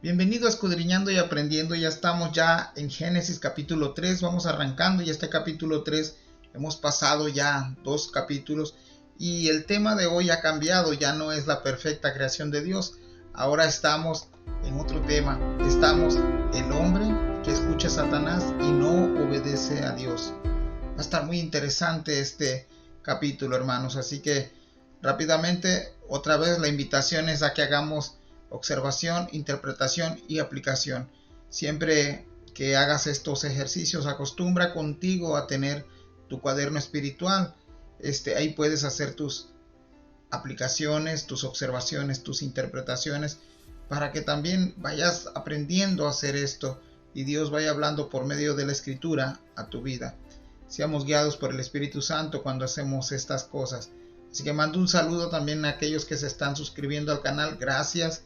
Bienvenido a Escudriñando y Aprendiendo. Ya estamos ya en Génesis capítulo 3. Vamos arrancando y este capítulo 3 hemos pasado ya 2 capítulos y el tema de hoy ha cambiado. Ya no es la perfecta creación de Dios. Ahora estamos en otro tema. Estamos el hombre que escucha a Satanás y no obedece a Dios. Va a estar muy interesante este capítulo, hermanos. Así que rápidamente, otra vez la invitación es a que hagamos observación, interpretación y aplicación. Siempre que hagas estos ejercicios, acostumbra contigo a tener tu cuaderno espiritual. Ahí puedes hacer tus aplicaciones, tus observaciones, tus interpretaciones, para que también vayas aprendiendo a hacer esto y Dios vaya hablando por medio de la escritura a tu vida. Seamos guiados por el Espíritu Santo cuando hacemos estas cosas. Así que mando un saludo también a aquellos que se están suscribiendo al canal. Gracias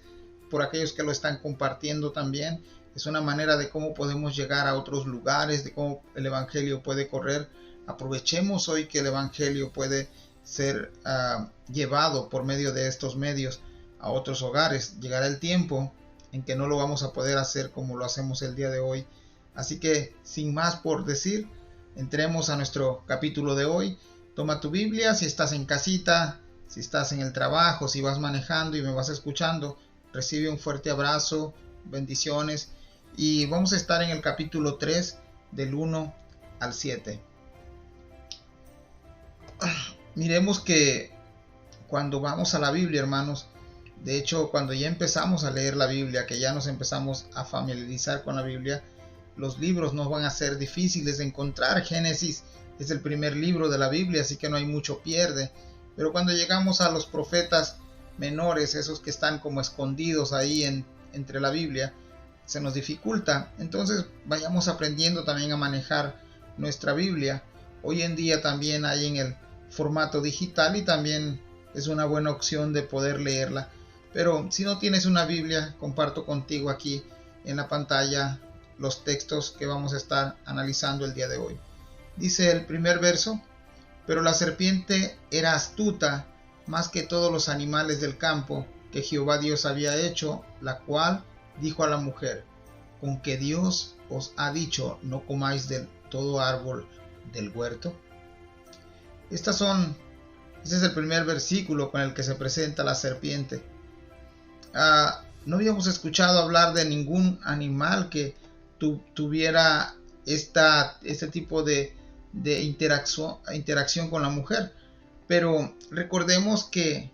por aquellos que lo están compartiendo también. Es una manera de cómo podemos llegar a otros lugares, de cómo el evangelio puede correr. Aprovechemos hoy que el evangelio puede ser llevado por medio de estos medios a otros hogares. Llegará el tiempo en que no lo vamos a poder hacer como lo hacemos el día de hoy. Así que sin más por decir, entremos a nuestro capítulo de hoy. Toma tu Biblia, si estás en casita, si estás en el trabajo, si vas manejando y me vas escuchando, recibe un fuerte abrazo, bendiciones, y vamos a estar en el capítulo 3 del 1 al 7. Miremos que cuando vamos a la Biblia, hermanos, de hecho cuando ya empezamos a leer la Biblia, que ya nos empezamos a familiarizar con la Biblia, los libros nos van a ser difíciles de encontrar. Génesis es el primer libro de la Biblia, así que no hay mucho pierde, pero cuando llegamos a los profetas menores, esos que están como escondidos ahí entre la Biblia, se nos dificulta. Entonces vayamos aprendiendo también a manejar nuestra Biblia. Hoy en día también hay en el formato digital y también es una buena opción de poder leerla. Pero si no tienes una Biblia, comparto contigo aquí en la pantalla los textos que vamos a estar analizando el día de hoy. Dice el primer verso: pero la serpiente era astuta más que todos los animales del campo que Jehová Dios había hecho, la cual dijo a la mujer: ¿con que Dios os ha dicho no comáis de todo árbol del huerto? Este es el primer versículo con el que se presenta la serpiente. No habíamos escuchado hablar de ningún animal que tuviera este tipo de interacción con la mujer. Pero recordemos que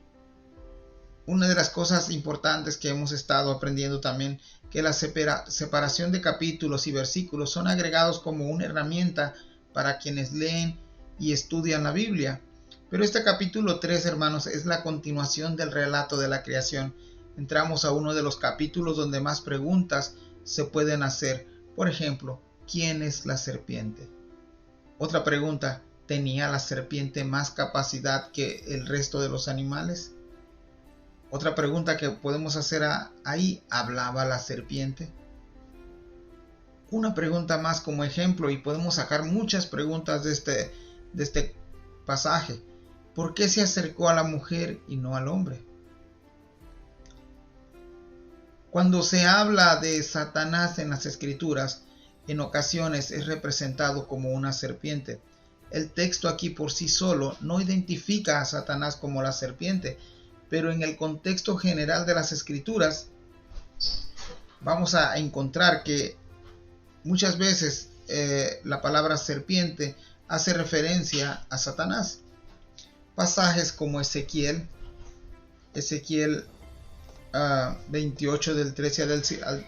una de las cosas importantes que hemos estado aprendiendo también, que la separación de capítulos y versículos son agregados como una herramienta para quienes leen y estudian la Biblia. Pero este capítulo 3, hermanos, es la continuación del relato de la creación. Entramos a uno de los capítulos donde más preguntas se pueden hacer. Por ejemplo, ¿quién es la serpiente? Otra pregunta: ¿tenía la serpiente más capacidad que el resto de los animales? Otra pregunta que podemos hacer ahí: ¿hablaba la serpiente? Una pregunta más como ejemplo, y podemos sacar muchas preguntas de este pasaje. ¿Por qué se acercó a la mujer y no al hombre? Cuando se habla de Satanás en las Escrituras, en ocasiones es representado como una serpiente. El texto aquí por sí solo no identifica a Satanás como la serpiente, pero en el contexto general de las Escrituras vamos a encontrar que muchas veces la palabra serpiente hace referencia a Satanás. Pasajes como Ezequiel 28 del 13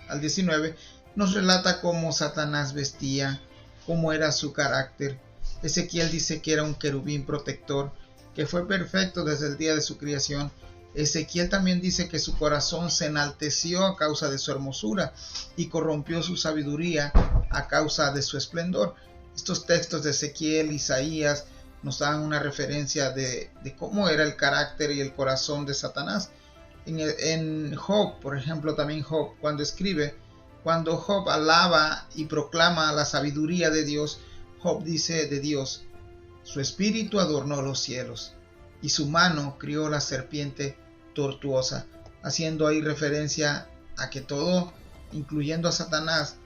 al 19 nos relata cómo Satanás vestía, cómo era su carácter. Ezequiel dice que era un querubín protector, que fue perfecto desde el día de su creación. Ezequiel también dice que su corazón se enalteció a causa de su hermosura y corrompió su sabiduría a causa de su esplendor. Estos textos de Ezequiel, Isaías, nos dan una referencia de cómo era el carácter y el corazón de Satanás. En Job, por ejemplo, también Job, cuando Job alaba y proclama la sabiduría de Dios, Job dice de Dios: su espíritu adornó los cielos y su mano crió la serpiente tortuosa, haciendo ahí referencia a que todo incluyendo a Satanás,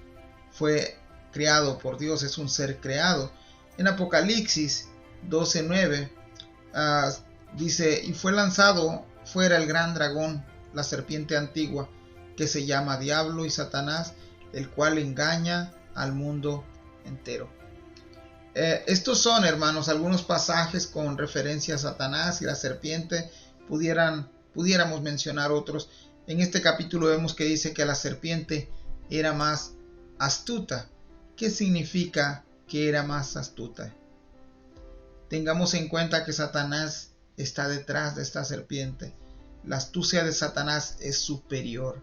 fue creado por Dios, es un ser creado. En Apocalipsis 12:9 dice: y fue lanzado fuera el gran dragón, la serpiente antigua, que se llama Diablo y Satanás, el cual engaña al mundo entero. Estos son, hermanos, algunos pasajes con referencia a Satanás y la serpiente. Pudiéramos mencionar otros. En este capítulo vemos que dice que la serpiente era más astuta. ¿Qué significa que era más astuta? Tengamos en cuenta que Satanás está detrás de esta serpiente. La astucia de Satanás es superior.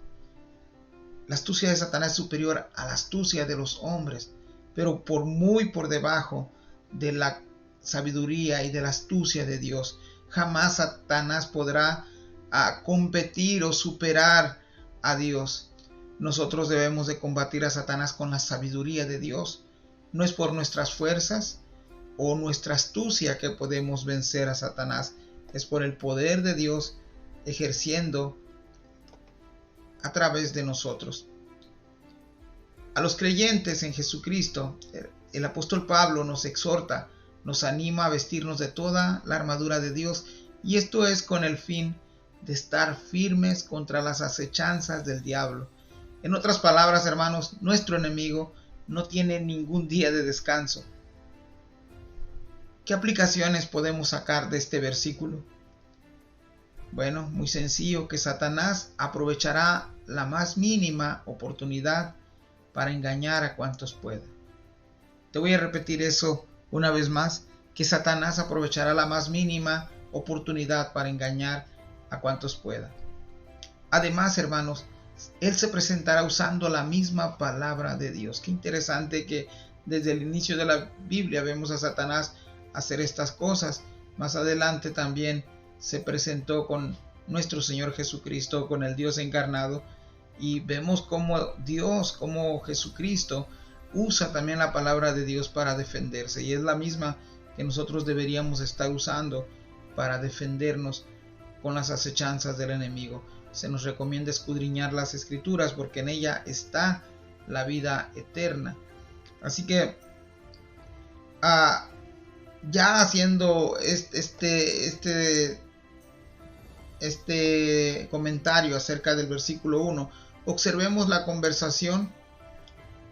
La astucia de Satanás es superior a la astucia de los hombres, pero muy por debajo de la sabiduría y de la astucia de Dios. Jamás Satanás podrá competir o superar a Dios. Nosotros debemos de combatir a Satanás con la sabiduría de Dios. No es por nuestras fuerzas o nuestra astucia que podemos vencer a Satanás. Es por el poder de Dios ejerciendo a través de nosotros. A los creyentes en Jesucristo, el apóstol Pablo nos exhorta, nos anima a vestirnos de toda la armadura de Dios, y esto es con el fin de estar firmes contra las acechanzas del diablo. En otras palabras, hermanos, nuestro enemigo no tiene ningún día de descanso. ¿Qué aplicaciones podemos sacar de este versículo? Bueno, muy sencillo, que Satanás aprovechará la más mínima oportunidad para engañar a cuantos pueda. Te voy a repetir eso una vez más, que Satanás aprovechará la más mínima oportunidad para engañar a cuantos pueda. Además, hermanos, él se presentará usando la misma palabra de Dios. Qué interesante que desde el inicio de la Biblia vemos a Satanás hacer estas cosas. Más adelante también se presentó con nuestro Señor Jesucristo, con el Dios encarnado, y vemos cómo Dios, como Jesucristo, usa también la palabra de Dios para defenderse, y es la misma que nosotros deberíamos estar usando para defendernos con las acechanzas del enemigo. Se nos recomienda escudriñar las Escrituras porque en ella está la vida eterna. Así que ya haciendo este comentario acerca del versículo 1, observemos la conversación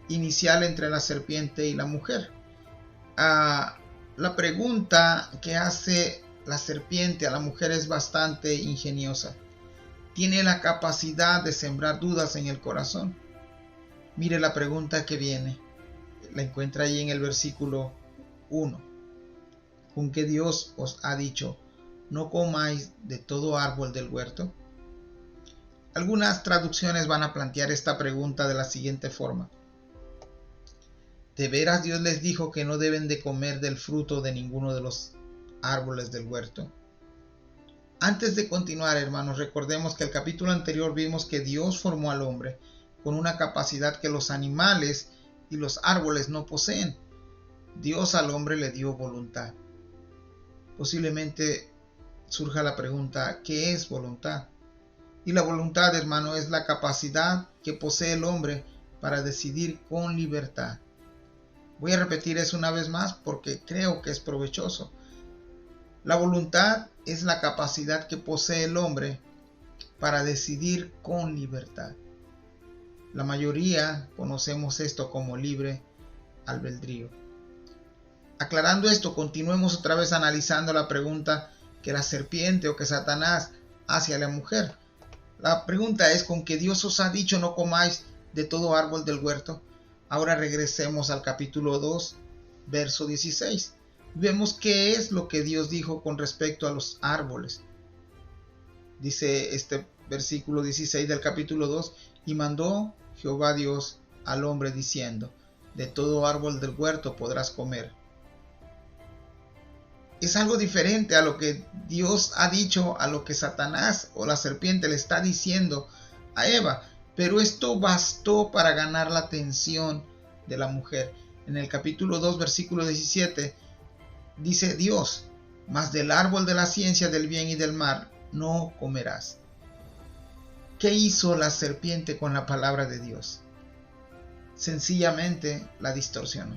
inicial entre la serpiente y la mujer. La pregunta que hace la serpiente a la mujer es bastante ingeniosa. Tiene la capacidad de sembrar dudas en el corazón. Mire la pregunta que viene. La encuentra ahí en el versículo 1. ¿Con qué Dios os ha dicho: no comáis de todo árbol del huerto? Algunas traducciones van a plantear esta pregunta de la siguiente forma: ¿de veras Dios les dijo que no deben de comer del fruto de ninguno de los árboles del huerto? Antes de continuar, hermanos, recordemos que el capítulo anterior vimos que Dios formó al hombre con una capacidad que los animales y los árboles no poseen. Dios al hombre le dio voluntad. Posiblemente surja la pregunta: ¿qué es voluntad? Y la voluntad, hermano, es la capacidad que posee el hombre para decidir con libertad. Voy a repetir eso una vez más porque creo que es provechoso. La voluntad es la capacidad que posee el hombre para decidir con libertad. La mayoría conocemos esto como libre albedrío. Aclarando esto, continuemos otra vez analizando la pregunta que la serpiente o que Satanás hace a la mujer. La pregunta es: ¿con que Dios os ha dicho no comáis de todo árbol del huerto? Ahora regresemos al capítulo 2, verso 16. Vemos qué es lo que Dios dijo con respecto a los árboles. Dice este versículo 16 del capítulo 2: y mandó Jehová Dios al hombre diciendo: de todo árbol del huerto podrás comer. Es algo diferente a lo que Dios ha dicho, a lo que Satanás o la serpiente le está diciendo a Eva. Pero esto bastó para ganar la atención de la mujer. En el capítulo 2, versículo 17, dice Dios: mas del árbol de la ciencia del bien y del mal no comerás. ¿Qué hizo la serpiente con la palabra de Dios? Sencillamente la distorsionó.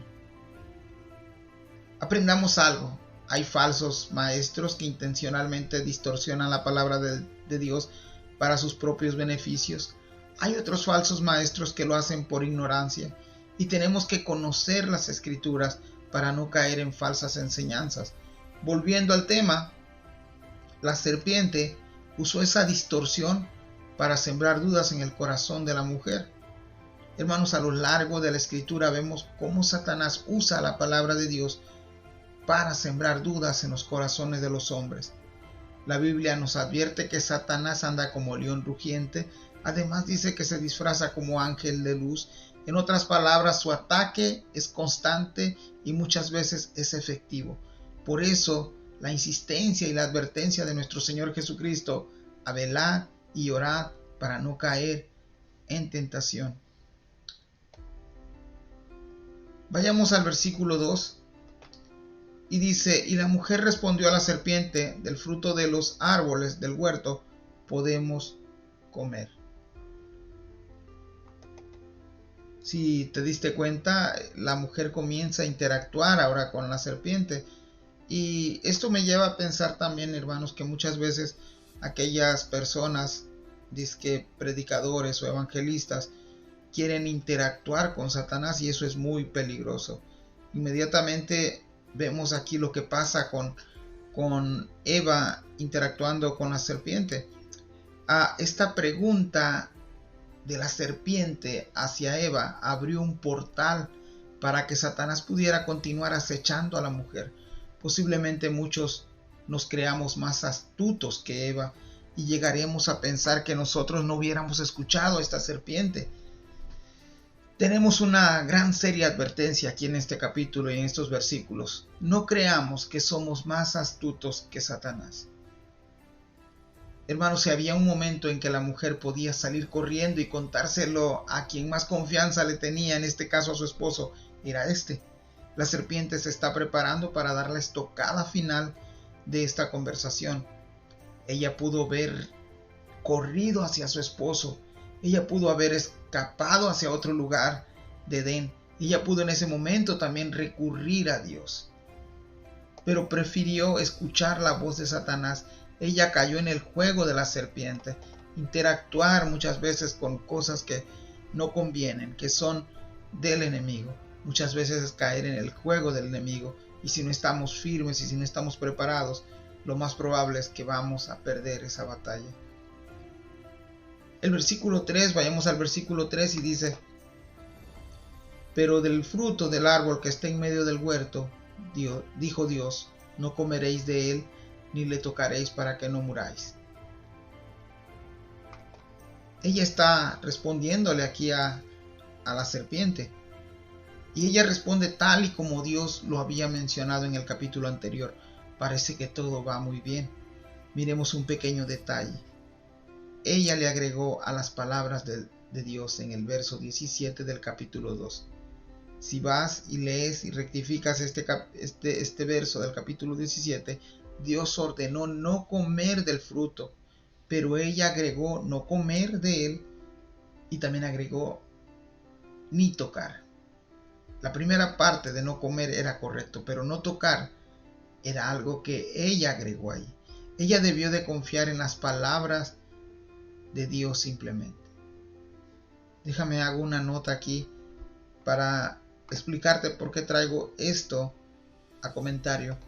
Aprendamos algo. Hay falsos maestros que intencionalmente distorsionan la palabra de Dios para sus propios beneficios. Hay otros falsos maestros que lo hacen por ignorancia y tenemos que conocer las escrituras para no caer en falsas enseñanzas. Volviendo al tema, la serpiente usó esa distorsión para sembrar dudas en el corazón de la mujer. Hermanos, a lo largo de la escritura vemos cómo Satanás usa la palabra de Dios para sembrar dudas en los corazones de los hombres. La Biblia nos advierte que Satanás anda como león rugiente. Además dice que se disfraza como ángel de luz. En otras palabras, su ataque es constante y muchas veces es efectivo. Por eso, la insistencia y la advertencia de nuestro Señor Jesucristo a velar y orar para no caer en tentación. Vayamos al versículo 2. Y dice, y la mujer respondió a la serpiente, del fruto de los árboles del huerto podemos comer. Si te diste cuenta, la mujer comienza a interactuar ahora con la serpiente. Y esto me lleva a pensar también, hermanos, que muchas veces aquellas personas, dizque predicadores o evangelistas, quieren interactuar con Satanás y eso es muy peligroso. Inmediatamente vemos aquí lo que pasa con Eva interactuando con la serpiente. Esta pregunta de la serpiente hacia Eva abrió un portal para que Satanás pudiera continuar acechando a la mujer. Posiblemente muchos nos creamos más astutos que Eva y llegaremos a pensar que nosotros no hubiéramos escuchado a esta serpiente. Tenemos una gran seria advertencia aquí en este capítulo y en estos versículos. No creamos que somos más astutos que Satanás. Hermanos, si había un momento en que la mujer podía salir corriendo y contárselo a quien más confianza le tenía, en este caso a su esposo, era este. La serpiente se está preparando para dar la estocada final de esta conversación. Ella pudo haber corrido hacia su esposo. Ella pudo haber escapado hacia otro lugar de Edén. Ella pudo en ese momento también recurrir a Dios. Pero prefirió escuchar la voz de Satanás. Ella cayó en el juego de la serpiente. Interactuar muchas veces con cosas que no convienen, que son del enemigo. Muchas veces es caer en el juego del enemigo. Y si no estamos firmes y si no estamos preparados, lo más probable es que vamos a perder esa batalla. El versículo 3, vayamos al versículo 3 y dice, pero del fruto del árbol que está en medio del huerto, dijo Dios, no comeréis de él, ni le tocaréis para que no muráis. Ella está respondiéndole aquí a la serpiente. Y ella responde tal y como Dios lo había mencionado en el capítulo anterior. Parece que todo va muy bien. Miremos un pequeño detalle. Ella le agregó a las palabras de Dios en el verso 17 del capítulo 2. Si vas y lees y rectificas este verso del capítulo 17, Dios ordenó no comer del fruto, pero ella agregó no comer de él y también agregó ni tocar. La primera parte de no comer era correcto, pero no tocar era algo que ella agregó ahí. Ella debió de confiar en las palabras de Dios simplemente. Déjame hago una nota aquí para explicarte por qué traigo esto a comentario.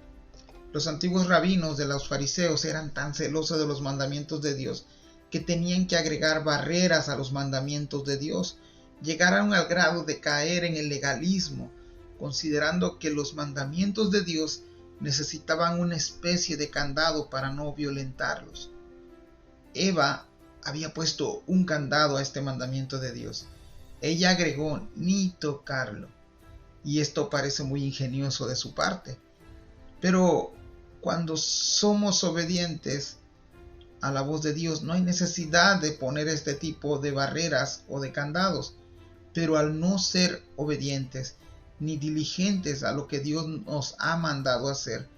Los antiguos rabinos de los fariseos eran tan celosos de los mandamientos de Dios que tenían que agregar barreras a los mandamientos de Dios. Llegaron al grado de caer en el legalismo, considerando que los mandamientos de Dios necesitaban una especie de candado para no violentarlos. Eva había puesto un candado a este mandamiento de Dios. Ella agregó ni tocarlo. Y esto parece muy ingenioso de su parte. Pero cuando somos obedientes a la voz de Dios, no hay necesidad de poner este tipo de barreras o de candados. Pero al no ser obedientes ni diligentes a lo que Dios nos ha mandado hacer,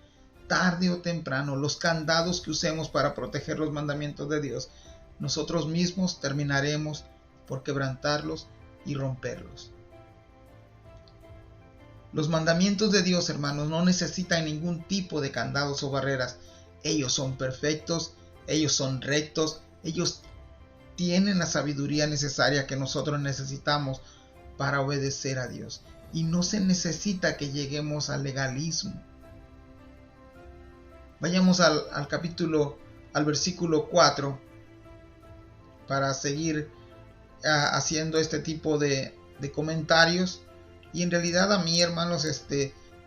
tarde o temprano los candados que usemos para proteger los mandamientos de Dios nosotros mismos terminaremos por quebrantarlos y romperlos. Los mandamientos de Dios, hermanos, no necesitan ningún tipo de candados o barreras. Ellos son perfectos, ellos son rectos, ellos tienen la sabiduría necesaria que nosotros necesitamos para obedecer a Dios. Y no se necesita que lleguemos al legalismo. Vayamos al versículo 4 para seguir haciendo este tipo de comentarios. Y en realidad a mí, hermanos,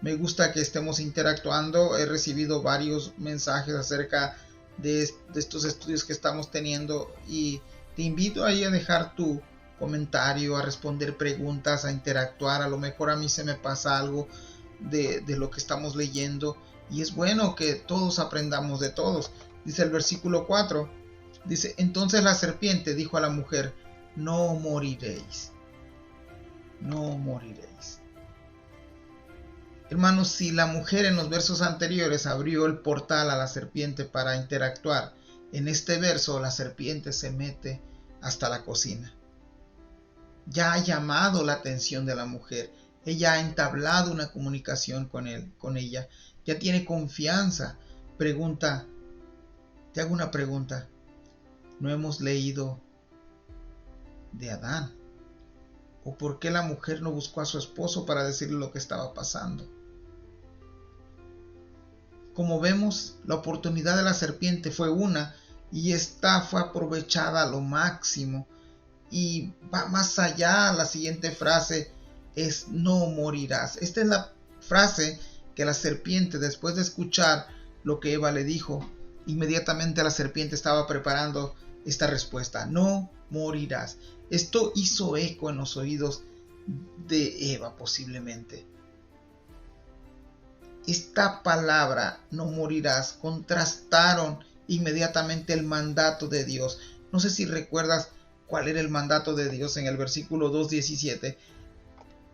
me gusta que estemos interactuando. He recibido varios mensajes acerca de estos estudios que estamos teniendo y te invito ahí a dejar tu comentario, a responder preguntas, a interactuar. A lo mejor a mí se me pasa algo de lo que estamos leyendo y es bueno que todos aprendamos de todos. Dice el versículo 4, dice: entonces la serpiente dijo a la mujer: no moriréis. No moriréis. Hermanos, si la mujer en los versos anteriores abrió el portal a la serpiente para interactuar, en este verso la serpiente se mete hasta la cocina. Ya ha llamado la atención de la mujer. Ella ha entablado una comunicación con ella. Ya tiene confianza. Te hago una pregunta. ¿No hemos leído de Adán? ¿O por qué la mujer no buscó a su esposo para decirle lo que estaba pasando? Como vemos, la oportunidad de la serpiente fue una y esta fue aprovechada a lo máximo. Y va más allá. La siguiente frase es: no morirás. Esta es la frase que la serpiente, después de escuchar lo que Eva le dijo, inmediatamente la serpiente estaba preparando esta respuesta: no morirás. Esto hizo eco en los oídos de Eva posiblemente. Esta palabra, no morirás, contrastaron inmediatamente el mandato de Dios. No sé si recuerdas cuál era el mandato de Dios en el versículo 2:17.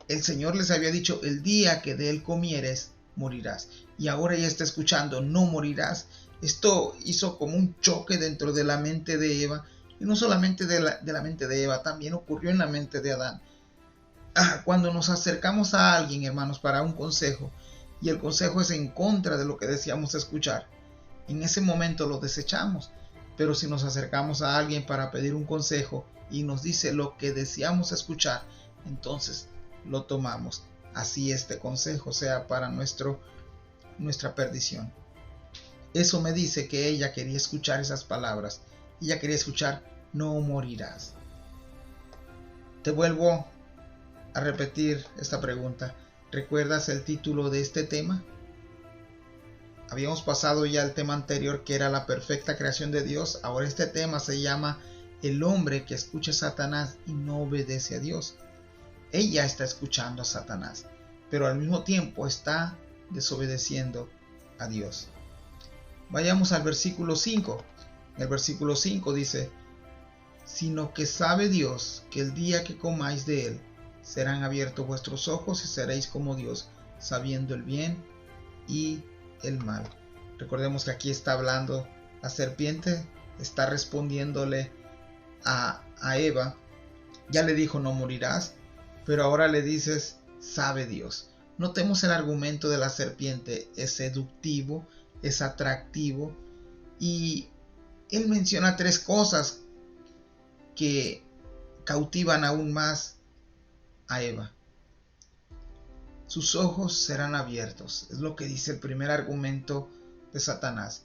El Señor les había dicho: el día que de él comieres, morirás. Y ahora ella está escuchando: no morirás. Esto hizo como un choque dentro de la mente de Eva. Y no solamente de la mente de Eva, también ocurrió en la mente de Adán. Cuando nos acercamos a alguien, hermanos, para un consejo, y el consejo es en contra de lo que deseamos escuchar, en ese momento lo desechamos. Pero si nos acercamos a alguien para pedir un consejo y nos dice lo que deseamos escuchar, entonces lo tomamos. Así este consejo sea para nuestra perdición. Eso me dice que ella quería escuchar esas palabras. Ella quería escuchar: no morirás. Te vuelvo a repetir esta pregunta. ¿Recuerdas el título de este tema? Habíamos pasado ya el tema anterior, que era la perfecta creación de Dios. Ahora este tema se llama el hombre que escucha a Satanás y no obedece a Dios. Ella está escuchando a Satanás, pero al mismo tiempo está desobedeciendo a Dios. Vayamos al versículo 5. El versículo 5 dice: sino que sabe Dios que el día que comáis de él, serán abiertos vuestros ojos y seréis como Dios, sabiendo el bien y el mal. Recordemos que aquí está hablando la serpiente, está respondiéndole a Eva. Ya le dijo: no morirás, pero ahora le dices: sabe Dios. Notemos el argumento de la serpiente. Es seductivo, es atractivo, y él menciona tres cosas que cautivan aún más a Eva. Sus ojos serán abiertos, es lo que dice el primer argumento de Satanás.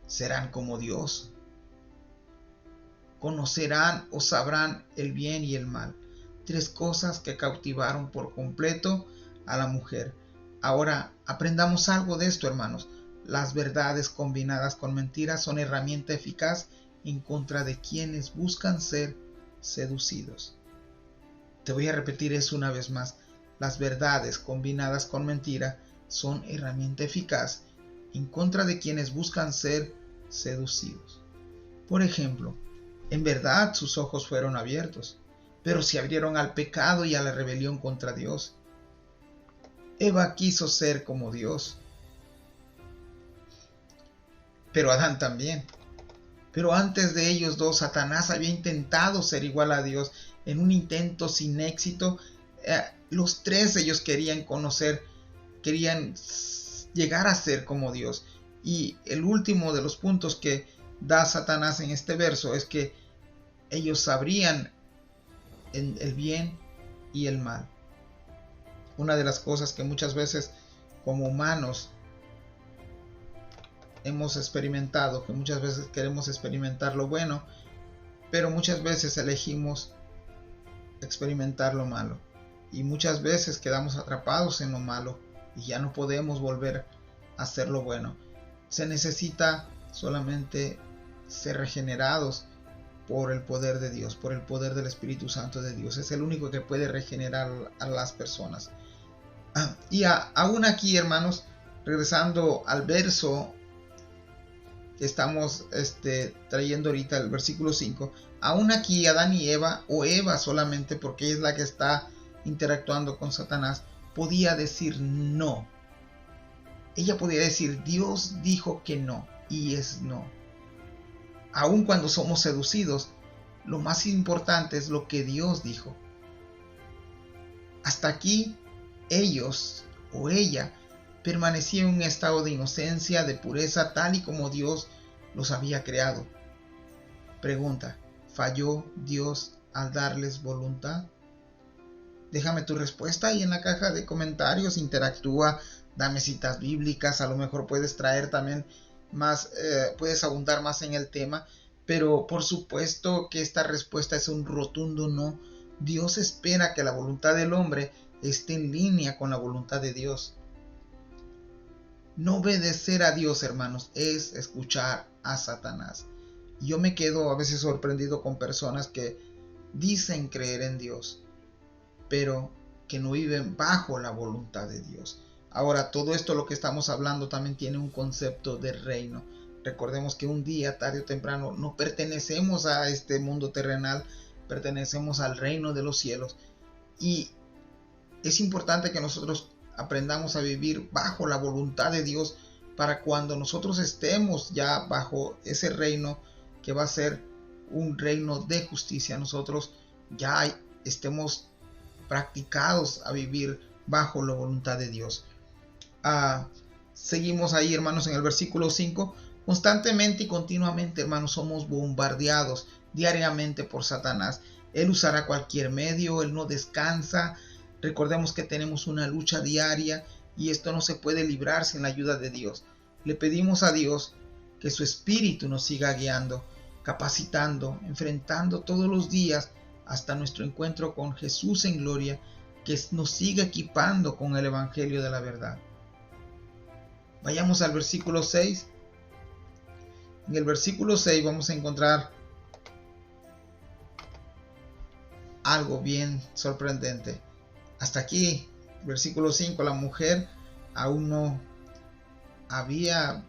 Serán como Dios. Conocerán o sabrán el bien y el mal. Tres cosas que cautivaron por completo a la mujer. Ahora aprendamos algo de esto, hermanos. Las verdades combinadas con mentiras son herramienta eficaz en contra de quienes buscan ser seducidos. Te voy a repetir eso una vez más. Las verdades combinadas con mentira son herramienta eficaz en contra de quienes buscan ser seducidos. Por ejemplo, en verdad sus ojos fueron abiertos, pero se abrieron al pecado y a la rebelión contra Dios. Eva quiso ser como Dios, pero Adán también. Pero antes de ellos dos, Satanás había intentado ser igual a Dios. En un intento sin éxito, los tres ellos querían conocer, querían llegar a ser como Dios. Y el último de los puntos que da Satanás en este verso es que ellos sabrían el bien y el mal. Una de las cosas que muchas veces como humanos hemos experimentado, que muchas veces queremos experimentar lo bueno, pero muchas veces elegimos experimentar lo malo, y muchas veces quedamos atrapados en lo malo y ya no podemos volver a hacer lo bueno. Se necesita solamente ser regenerados por el poder de Dios, por el poder del Espíritu Santo de Dios. Es el único que puede regenerar a las personas. Y aún aquí, hermanos, regresando al verso que estamos trayendo ahorita, el versículo 5, aún aquí Adán y Eva, o Eva solamente porque es la que está interactuando con Satanás, podía decir no. Ella podía decir, Dios dijo que no, y es no. Aun cuando somos seducidos, lo más importante es lo que Dios dijo. Hasta aquí, ellos o ella permanecía en un estado de inocencia, de pureza, tal y como Dios los había creado. Pregunta, ¿falló Dios al darles voluntad? Déjame tu respuesta ahí en la caja de comentarios, interactúa, dame citas bíblicas, a lo mejor puedes traer también más, puedes abundar más en el tema, pero por supuesto que esta respuesta es un rotundo no. Dios espera que la voluntad del hombre esté en línea con la voluntad de Dios. No obedecer a Dios, hermanos, es escuchar a Satanás. Yo me quedo a veces sorprendido con personas que dicen creer en Dios, pero que no viven bajo la voluntad de Dios. Ahora, todo esto lo que estamos hablando también tiene un concepto de reino. Recordemos que un día, tarde o temprano, no pertenecemos a este mundo terrenal, pertenecemos al reino de los cielos. Y es importante que nosotros aprendamos a vivir bajo la voluntad de Dios para cuando nosotros estemos ya bajo ese reino que va a ser un reino de justicia, nosotros ya estemos practicados a vivir bajo la voluntad de Dios. Seguimos ahí, hermanos, en el versículo 5. Constantemente y continuamente, hermanos, somos bombardeados diariamente por Satanás. Él usará cualquier medio, él no descansa. Recordemos que tenemos una lucha diaria y esto no se puede librar sin la ayuda de Dios. Le pedimos a Dios que su Espíritu nos siga guiando, capacitando, enfrentando todos los días hasta nuestro encuentro con Jesús en gloria, que nos siga equipando con el Evangelio de la verdad. Vayamos al versículo 6. En el versículo 6 vamos a encontrar algo bien sorprendente. Hasta aquí, versículo 5, la mujer aún no había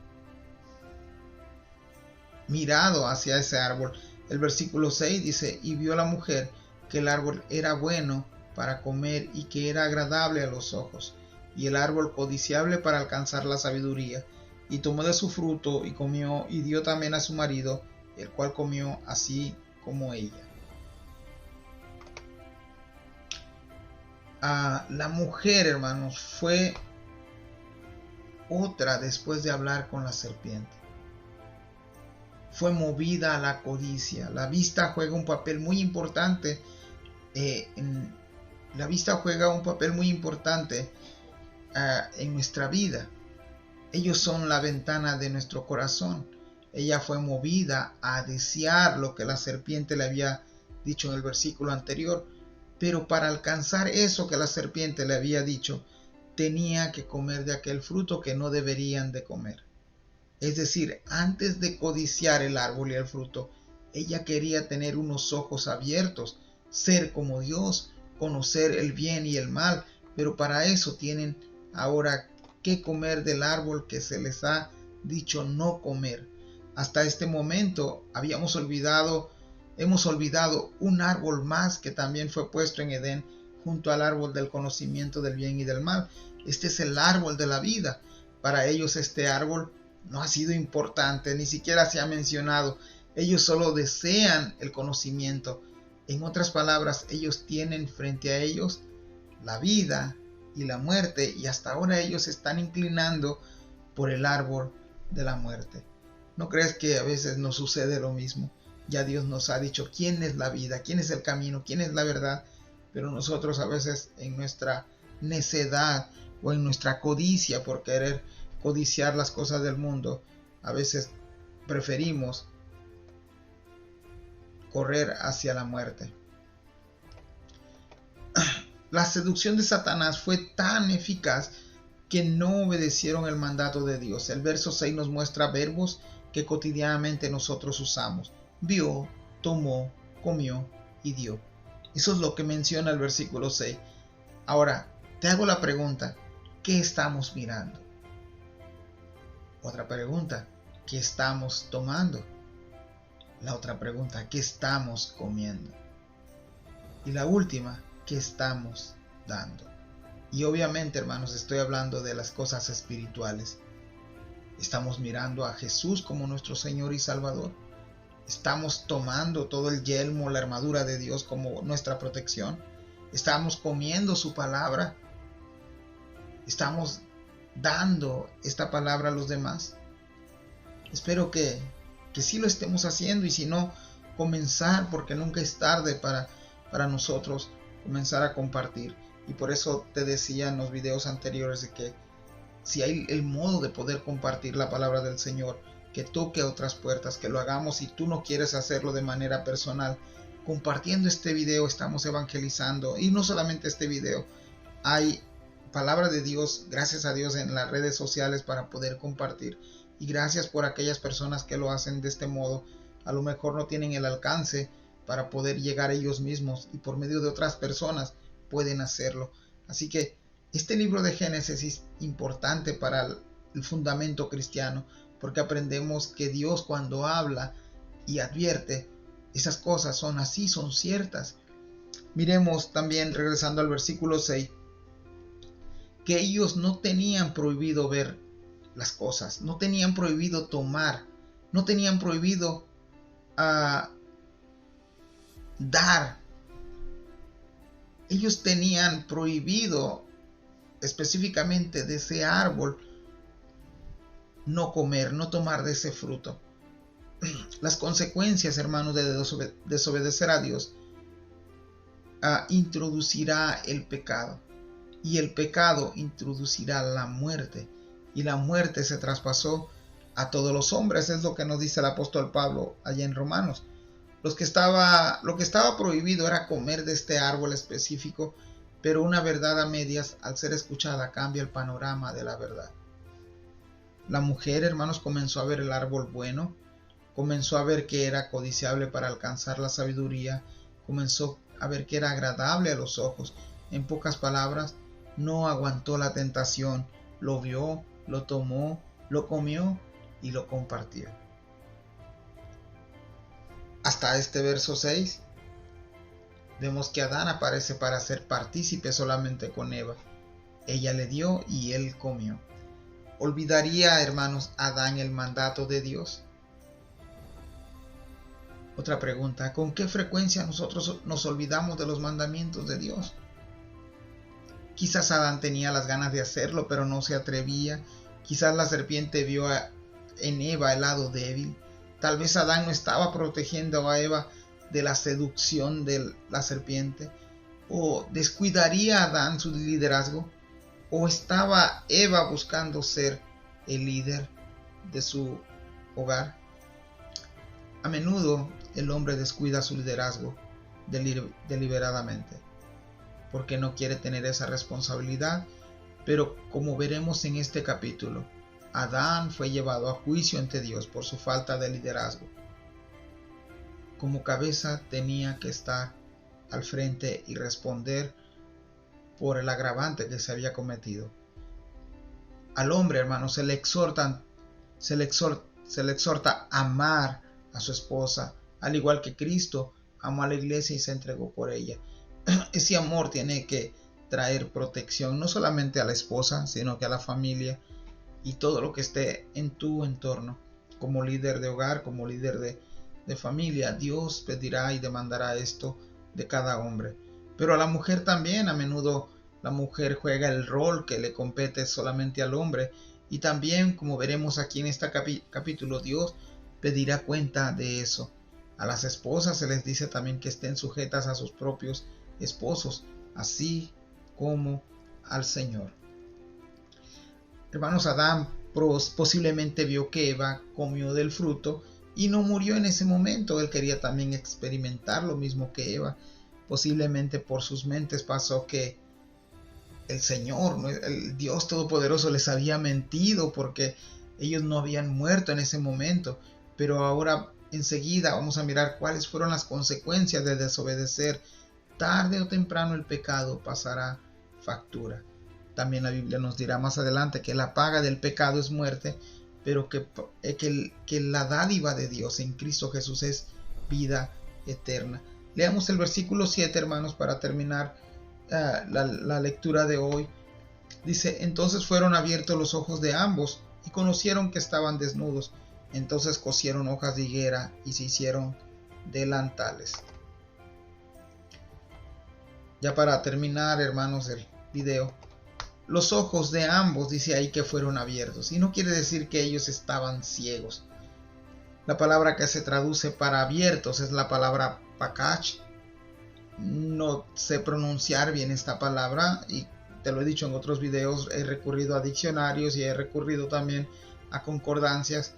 mirado hacia ese árbol. El versículo 6 dice, y vio la mujer que el árbol era bueno para comer y que era agradable a los ojos, y el árbol codiciable para alcanzar la sabiduría, y tomó de su fruto y comió, y dio también a su marido, el cual comió así como ella. La mujer, hermanos, fue otra después de hablar con la serpiente. Fue movida a la codicia. La vista juega un papel muy importante. La vista juega un papel muy importante en nuestra vida. Ellos son la ventana de nuestro corazón. Ella fue movida a desear lo que la serpiente le había dicho en el versículo anterior. Pero para alcanzar eso que la serpiente le había dicho, tenía que comer de aquel fruto que no deberían de comer. Es decir, antes de codiciar el árbol y el fruto, ella quería tener unos ojos abiertos, ser como Dios, conocer el bien y el mal, pero para eso tienen ahora que comer del árbol que se les ha dicho no comer. Hasta este momento hemos olvidado un árbol más que también fue puesto en Edén junto al árbol del conocimiento del bien y del mal. Este es el árbol de la vida. Para ellos este árbol no ha sido importante, ni siquiera se ha mencionado. Ellos solo desean el conocimiento. En otras palabras, ellos tienen frente a ellos la vida y la muerte, y hasta ahora ellos se están inclinando por el árbol de la muerte. ¿No crees que a veces nos sucede lo mismo? Ya Dios nos ha dicho quién es la vida, quién es el camino, quién es la verdad, pero nosotros a veces en nuestra necedad o en nuestra codicia por querer codiciar las cosas del mundo, a veces preferimos correr hacia la muerte. La seducción de Satanás fue tan eficaz que no obedecieron el mandato de Dios. El verso 6 nos muestra verbos que cotidianamente nosotros usamos. Vio, tomó, comió y dio. Eso es lo que menciona el versículo 6. Ahora, te hago la pregunta, ¿qué estamos mirando? Otra pregunta, ¿qué estamos tomando? La otra pregunta, ¿qué estamos comiendo? Y la última, ¿qué estamos dando? Y obviamente, hermanos, estoy hablando de las cosas espirituales. ¿Estamos mirando a Jesús como nuestro Señor y Salvador? ¿Estamos tomando todo el yelmo, la armadura de Dios como nuestra protección? ¿Estamos comiendo su palabra? ¿Estamos dando esta palabra a los demás? Espero que sí lo estemos haciendo, y si no, comenzar, porque nunca es tarde para nosotros comenzar a compartir. Y por eso te decía en los videos anteriores de que si hay el modo de poder compartir la palabra del Señor, que toque otras puertas, que lo hagamos. Si tú no quieres hacerlo de manera personal, compartiendo este video estamos evangelizando. Y no solamente este video, hay palabra de Dios, gracias a Dios, en las redes sociales para poder compartir. Y gracias por aquellas personas que lo hacen de este modo. A lo mejor no tienen el alcance para poder llegar a ellos mismos, y por medio de otras personas pueden hacerlo. Así que este libro de Génesis es importante para el fundamento cristiano, porque aprendemos que Dios, cuando habla y advierte, esas cosas son así, son ciertas. Miremos también, regresando al versículo 6, que ellos no tenían prohibido ver las cosas, no tenían prohibido tomar, no tenían prohibido dar. Ellos tenían prohibido específicamente de ese árbol no comer, no tomar de ese fruto. Las consecuencias, hermanos, de desobedecer a Dios introducirá el pecado, y el pecado introducirá la muerte, y la muerte se traspasó a todos los hombres. Es lo que nos dice el apóstol Pablo allá en Romanos. Lo que estaba prohibido era comer de este árbol específico, pero una verdad a medias, al ser escuchada, cambia el panorama de la verdad. La mujer, hermanos, comenzó a ver el árbol bueno, comenzó a ver que era codiciable para alcanzar la sabiduría, comenzó a ver que era agradable a los ojos. En pocas palabras, no aguantó la tentación, lo vio, lo tomó, lo comió y lo compartió. Hasta este verso 6, vemos que Adán aparece para ser partícipe solamente con Eva. Ella le dio y él comió. ¿Olvidaría, hermanos, Adán el mandato de Dios? Otra pregunta, ¿con qué frecuencia nosotros nos olvidamos de los mandamientos de Dios? Quizás Adán tenía las ganas de hacerlo, pero no se atrevía. Quizás la serpiente vio en Eva el lado débil. Tal vez Adán no estaba protegiendo a Eva de la seducción de la serpiente. ¿O descuidaría Adán su liderazgo? ¿O estaba Eva buscando ser el líder de su hogar? A menudo el hombre descuida su liderazgo deliberadamente, porque no quiere tener esa responsabilidad. Pero como veremos en este capítulo, Adán fue llevado a juicio ante Dios por su falta de liderazgo. Como cabeza tenía que estar al frente y responder por el agravante que se había cometido. Al hombre, hermanos, se le exhorta a amar a su esposa, al igual que Cristo amó a la iglesia y se entregó por ella. Ese amor tiene que traer protección no solamente a la esposa, sino que a la familia y todo lo que esté en tu entorno, como líder de hogar, como líder de de familia, Dios pedirá y demandará esto de cada hombre. Pero a la mujer también, a menudo la mujer juega el rol que le compete solamente al hombre. Y también, como veremos aquí en este capítulo, Dios pedirá cuenta de eso. A las esposas se les dice también que estén sujetas a sus propios esposos, así como al Señor. Hermanos, Adán posiblemente vio que Eva comió del fruto y no murió en ese momento. Él quería también experimentar lo mismo que Eva. Posiblemente por sus mentes pasó que el Señor, el Dios Todopoderoso, les había mentido porque ellos no habían muerto en ese momento. Pero ahora enseguida vamos a mirar cuáles fueron las consecuencias de desobedecer. Tarde o temprano el pecado pasará factura. También la Biblia nos dirá más adelante que la paga del pecado es muerte, pero que la dádiva de Dios en Cristo Jesús es vida eterna. Leamos el versículo 7, hermanos, para terminar la lectura de hoy. Dice: entonces fueron abiertos los ojos de ambos y conocieron que estaban desnudos. Entonces cosieron hojas de higuera y se hicieron delantales. Ya para terminar, hermanos, el video, los ojos de ambos dice ahí que fueron abiertos, y no quiere decir que ellos estaban ciegos. La palabra que se traduce para abiertos es la palabra pakach. No sé pronunciar bien esta palabra y te lo he dicho en otros videos. He recurrido a diccionarios y he recurrido también a concordancias,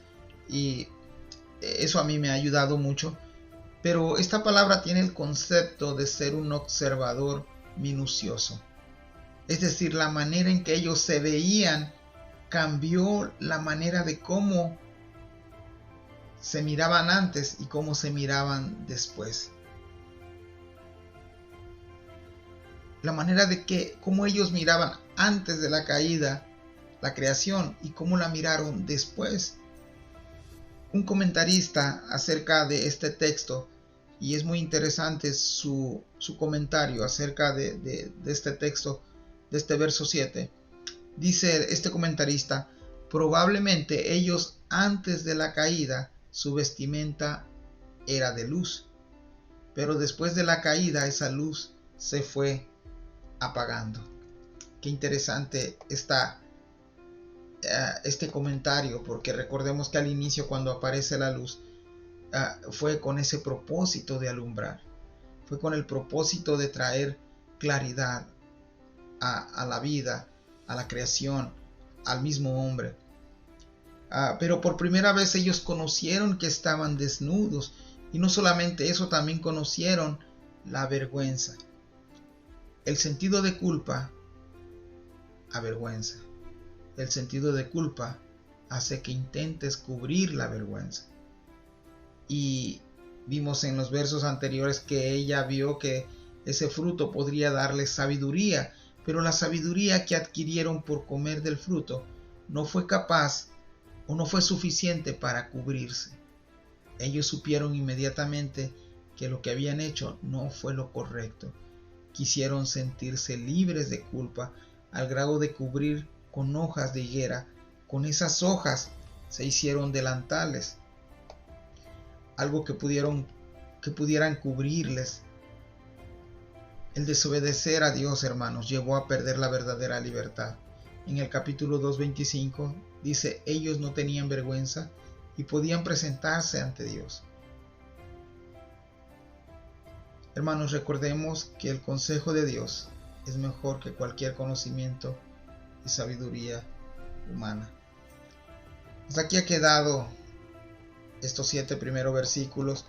y eso a mí me ha ayudado mucho. Pero esta palabra tiene el concepto de ser un observador minucioso. Es decir, la manera en que ellos se veían cambió la manera de cómo se miraban antes y cómo se miraban después. La manera de cómo ellos miraban antes de la caída, la creación, y cómo la miraron después. Un comentarista acerca de este texto, y es muy interesante su comentario acerca de este texto, de este verso 7, dice este comentarista: probablemente ellos antes de la caída su vestimenta era de luz, pero después de la caída esa luz se fue apagando. Qué interesante está este comentario, porque recordemos que al inicio, cuando aparece la luz, fue con ese propósito de alumbrar, fue con el propósito de traer claridad a la vida, a la creación, al mismo hombre. Pero por primera vez ellos conocieron que estaban desnudos, y no solamente eso, también conocieron la vergüenza. El sentido de culpa avergüenza. El sentido de culpa hace que intentes cubrir la vergüenza. Y vimos en los versos anteriores que ella vio que ese fruto podría darle sabiduría, pero la sabiduría que adquirieron por comer del fruto no fue capaz o no fue suficiente para cubrirse. Ellos supieron inmediatamente que lo que habían hecho no fue lo correcto. Quisieron sentirse libres de culpa al grado de cubrir con hojas de higuera. Con esas hojas se hicieron delantales, algo que pudieran cubrirles. El desobedecer a Dios, hermanos, llevó a perder la verdadera libertad. En el capítulo 2:25 dice: ellos no tenían vergüenza y podían presentarse ante Dios. Hermanos, recordemos que el consejo de Dios es mejor que cualquier conocimiento y sabiduría humana. Hasta aquí ha quedado estos 7 primeros versículos,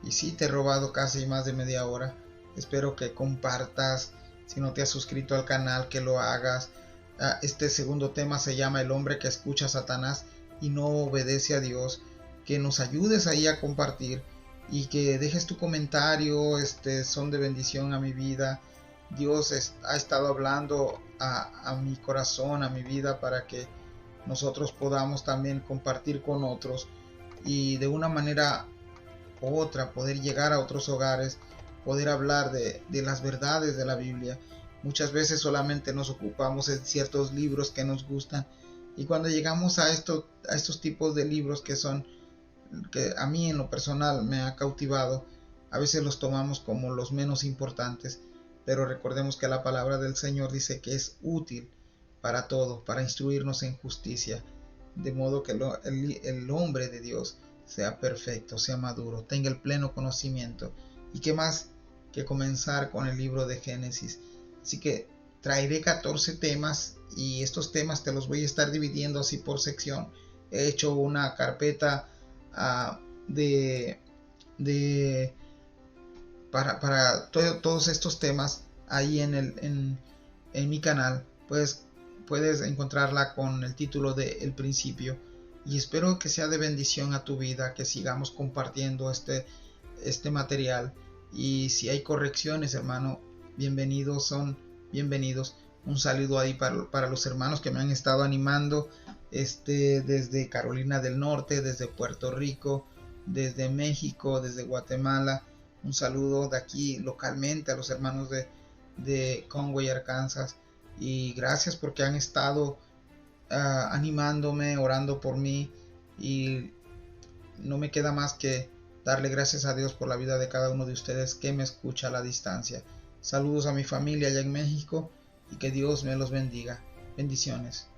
y sí, te he robado casi más de media hora. Espero que compartas. Si no te has suscrito al canal, que lo hagas. Este segundo tema se llama El hombre que escucha a Satanás y no obedece a Dios. Que nos ayudes ahí a compartir y que dejes tu comentario. Son de bendición a mi vida. Dios ha estado hablando a mi corazón, a mi vida, para que nosotros podamos también compartir con otros y de una manera u otra poder llegar a otros hogares, poder hablar de las verdades de la Biblia. Muchas veces solamente nos ocupamos en ciertos libros que nos gustan, y cuando llegamos a estos tipos de libros que son que a mí en lo personal me ha cautivado, a veces los tomamos como los menos importantes, pero recordemos que la palabra del Señor dice que es útil para todo, para instruirnos en justicia, de modo que el hombre de Dios sea perfecto, sea maduro, tenga el pleno conocimiento. ¿Y qué más que comenzar con el libro de Génesis? Así que traeré 14 temas y estos temas te los voy a estar dividiendo así por sección. He hecho una carpeta de, de para todos estos temas ahí en mi canal. Pues puedes encontrarla con el título de El Principio, y espero que sea de bendición a tu vida, que sigamos compartiendo este material. Y si hay correcciones, hermano, bienvenidos, son bienvenidos. Un saludo ahí para los hermanos que me han estado animando desde Carolina del Norte, desde Puerto Rico, desde México, desde Guatemala. Un saludo de aquí localmente a los hermanos de Conway, Arkansas. Y gracias porque han estado animándome, orando por mí. Y no me queda más que darle gracias a Dios por la vida de cada uno de ustedes que me escucha a la distancia. Saludos a mi familia allá en México y que Dios me los bendiga. Bendiciones.